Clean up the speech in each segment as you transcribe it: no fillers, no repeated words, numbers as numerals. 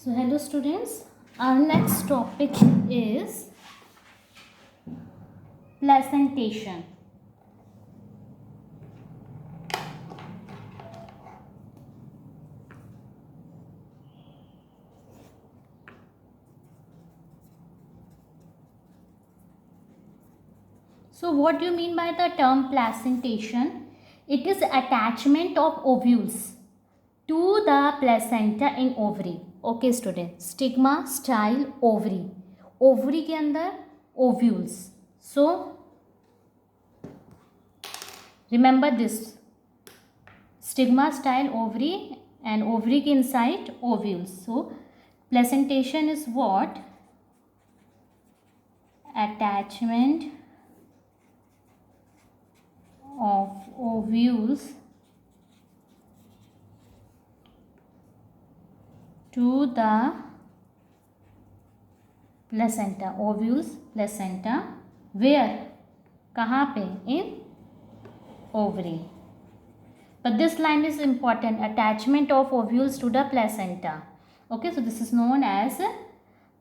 So hello students, our next topic is placentation. So what do you mean by the term placentation? It is attachment of ovules to the placenta in ovary. Okay student, stigma, style, ovary. Ovary के अंदर ovules. So remember this, stigma, style, ovary, and ovary के inside ovules. So placentation is what? Attachment of ovules to the placenta. Ovules, placenta, where? कहाँ पे? In ovary. But this line is important, attachment of ovules to the placenta. Okay, so this is known as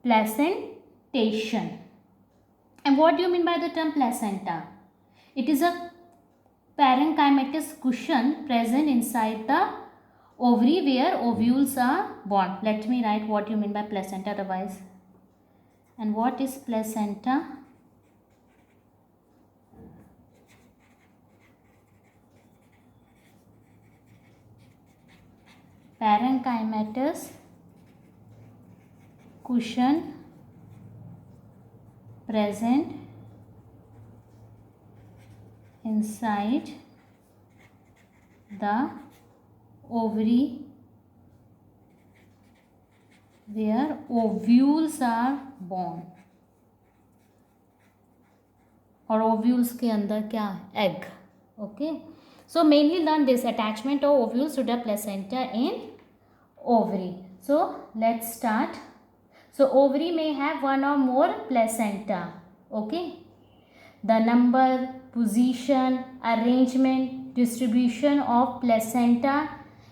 placentation. And what do you mean by the term placenta? It is a parenchymatous cushion present inside the ovary where ovules are born. Let me write what you mean by placenta otherwise. And what is placenta? Parenchymatous cushion present inside the ovary where ovules are born. और ovules के अंदर क्या? Egg. Okay. So mainly learn this, attachment of ovules to the placenta in ovary. So let's start. So ovary may have one or more placenta. Okay. The number, position, arrangement, distribution of placenta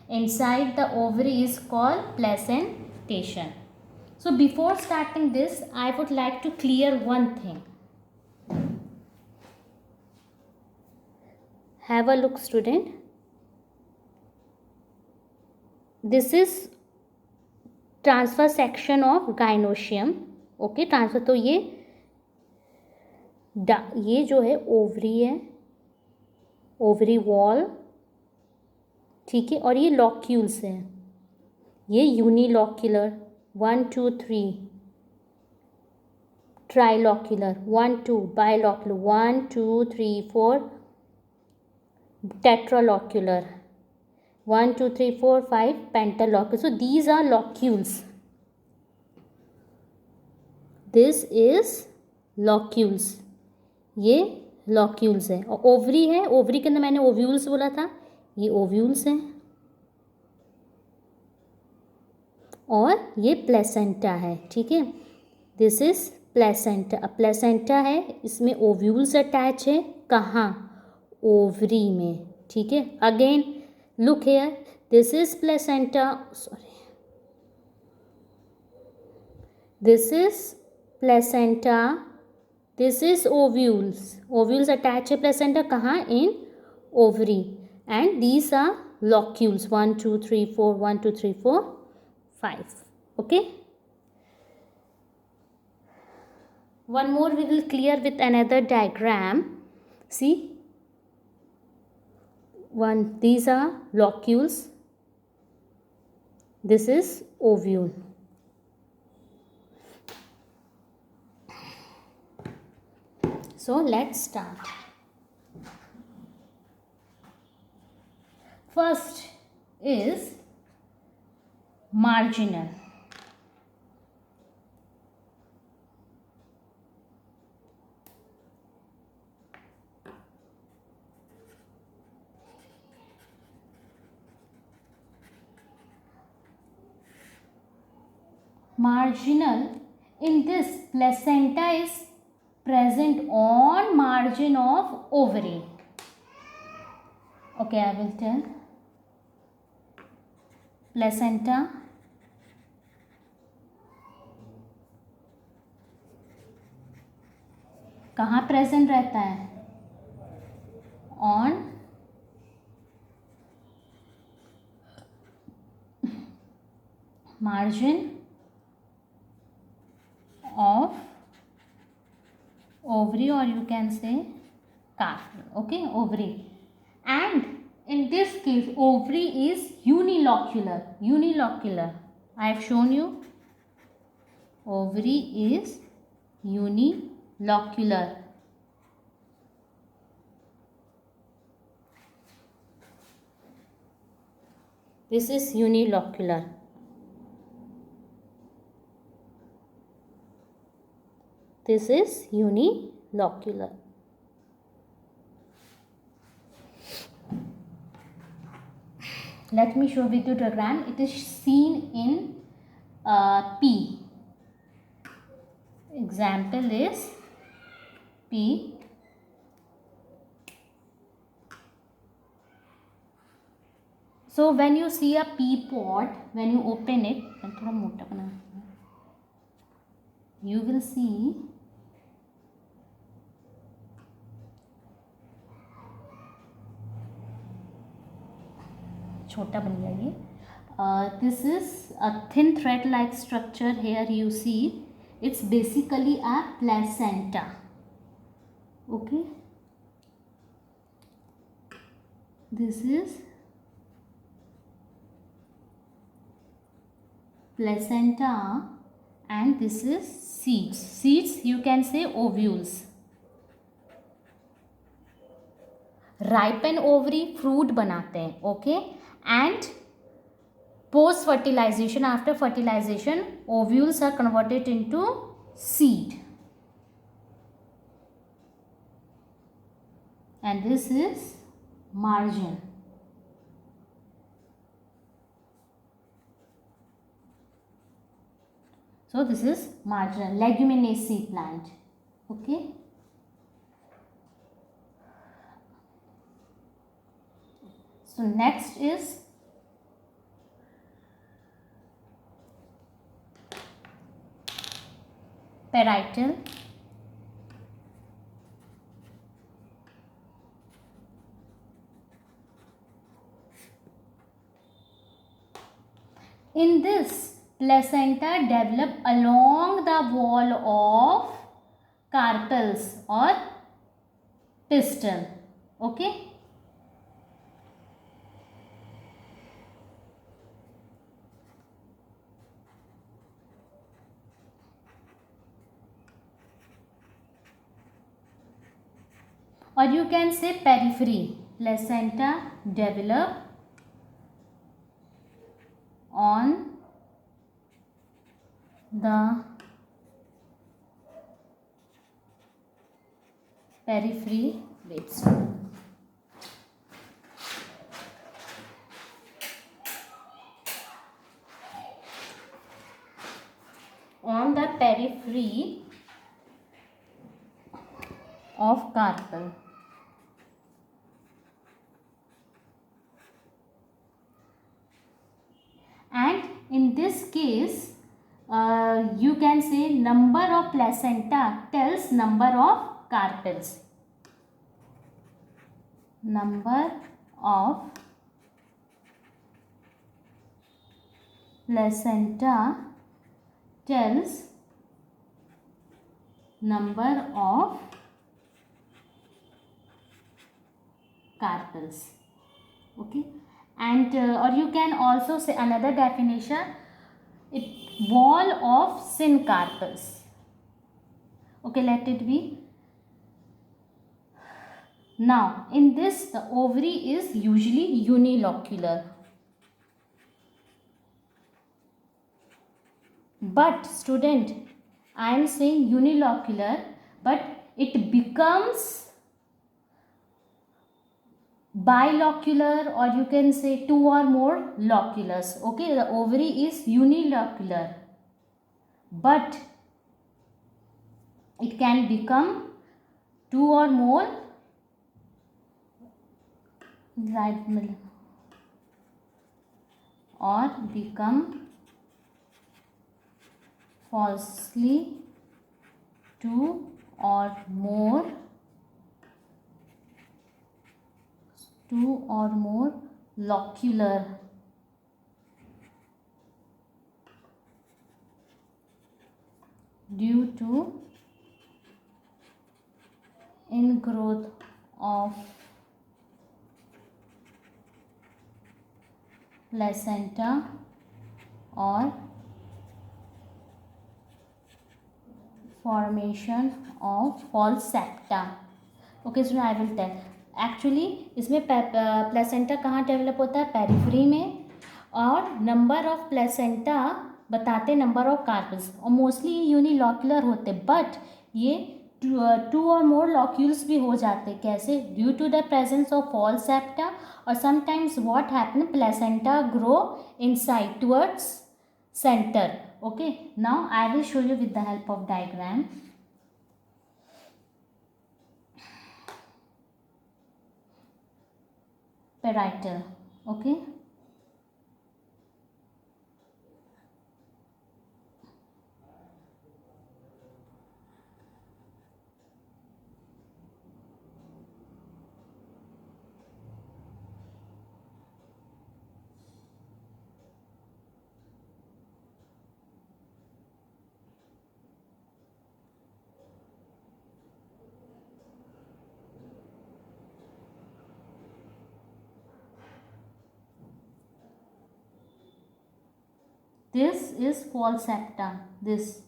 inside the ovary is called placentation. So before starting this, I would like to clear one thing. Have a look student. This is transfer section of gynoecium. Okay, transfer तो ये जो है ovary है, ovary wall, ठीक है, और ये locules हैं, ये unilocular 1 2 3, ट्राइलॉक्यूलर 1 2, बाइलॉक्यूलर 1 2 3 4, tetralocular 1 2 3 4 5, pentalocular. So these are locules. This is locules. ये लॉक्यूल्स है. और ओवरी है, ओवरी के अंदर मैंने ओव्यूल्स बोला था, ये ओव्यूल्स हैं, और ये प्लेसेंटा है. ठीक है, दिस इज प्लेसेंटा. अब प्लेसेंटा है, इसमें ओव्यूल्स अटैच है. कहाँ? ओवरी में. ठीक है, again look here, this is placenta, sorry, this is placenta, this is ovules. Ovules attach a placenta कहाँ? In ovary. And these are locules 1 2 3 4, 1 2 3 4 5. Okay, one more we will clear with another diagram. See, these are locules, this is ovule. So let's start. First is marginal. Marginal, in this placenta is present on margin of ovary. Okay, I will tell. Placenta कहाँ present रहता है? On margin of ovary, or you can say carpel. Okay, ovary. And in this case ovary is unilocular. I have shown you ovary is unilocular. This is unilocular. This is unilocular. Let me show with you diagram. It is seen in P. Example is P. So when you see a pea pod, when you open it, you will see छोटा बन गया ये. This is a thin thread like structure. Here you see it's basically a placenta. Okay, this is placenta and this is seeds you can say ovules. ripen ovary fruit बनाते हैं. Okay, and post fertilization, after fertilization ovules are converted into seed, and this is margin. So this is margin, leguminaceae plant. Okay, so next is parietal. In this, placenta develop along the wall of carpels or pistil. Okay, or you can say periphery. Placenta develop on the periphery. On the periphery of carpel. And in this case you can say number of placenta tells number of carpels. Number of placenta tells number of carpels. Okay, and or you can also say another definition, wall of syncarpels. Okay, let it be. Now in this the ovary is usually unilocular, but student, I am saying unilocular, but it becomes bilocular, or you can say two or more loculus. Okay, the ovary is unilocular, but it can become two or more or become falsely two or more locular due to ingrowth of placenta or formation of false septa. Okay so I will tell. Actually इसमें placenta कहाँ develop होता है? Periphery में. और number of placenta बताते number of carpels, और mostly unilocular होते, but ये टू और मोर लॉक्यूल्स भी हो जाते. कैसे? Due to the presence of false septa, और sometimes what happen, placenta grow inside towards center. Okay, now I will show you with the help of diagram. Parietal. Okay, this is false septa. This.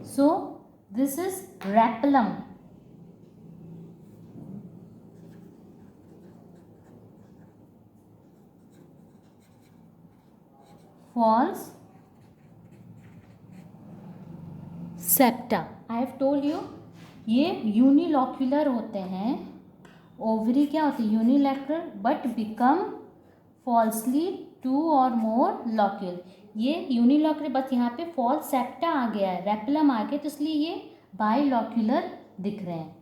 So this is rapellum. False septa. I have told you ये unilocular होते हैं. Ovary क्या होती है? Unilateral, but become falsely two और more locule. ये unilocular, बस यहाँ पे फॉल्स सेप्टा आ गया है, रेपलम आ गया, तो इसलिए ये बाइलॉक्यूलर दिख रहे हैं.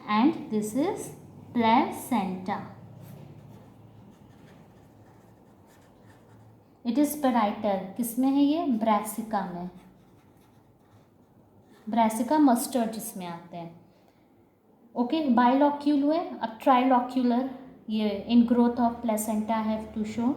And this is placenta. It is parietal. किसमें है ये? ब्रासिका में. ब्रासिका मस्टर्ड जिसमें आते हैं. ओके, बाइलॉक्यूल हुए. अब ट्राइलॉक्यूलर, ये in growth of placenta have to show.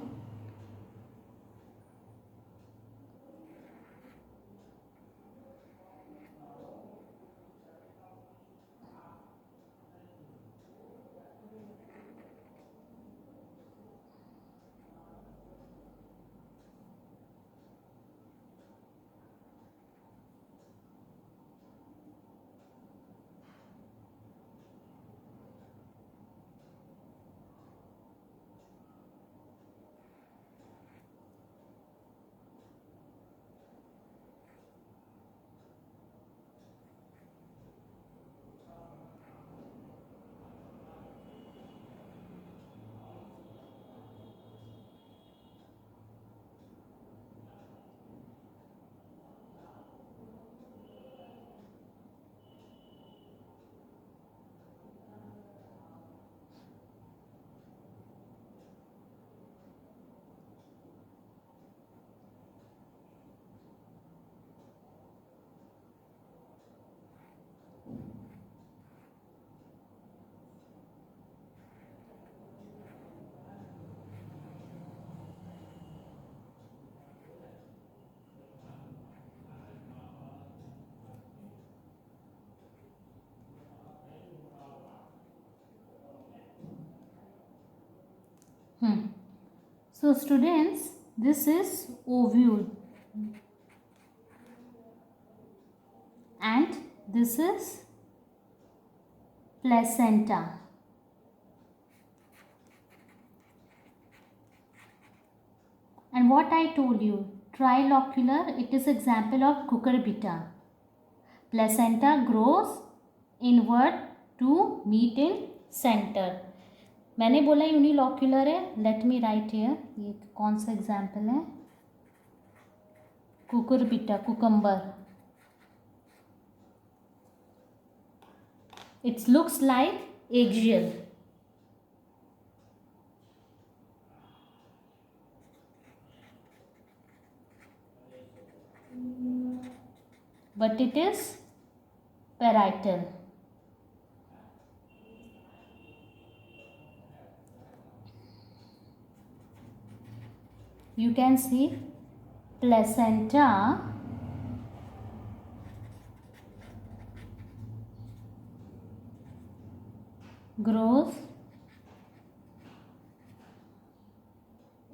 So students, this is ovule and this is placenta. And what I told you, trilocular, it is example of cucurbita. Placenta grows inward to meet in center. मैंने बोला unilocular है. Let me right here. ये कौन सा example है? Cucurbita, cucumber. It looks like eggshell. But it is parietal. You can see placenta grows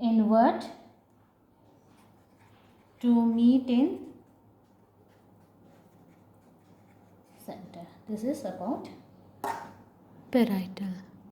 inward to meet in center. This is about parietal.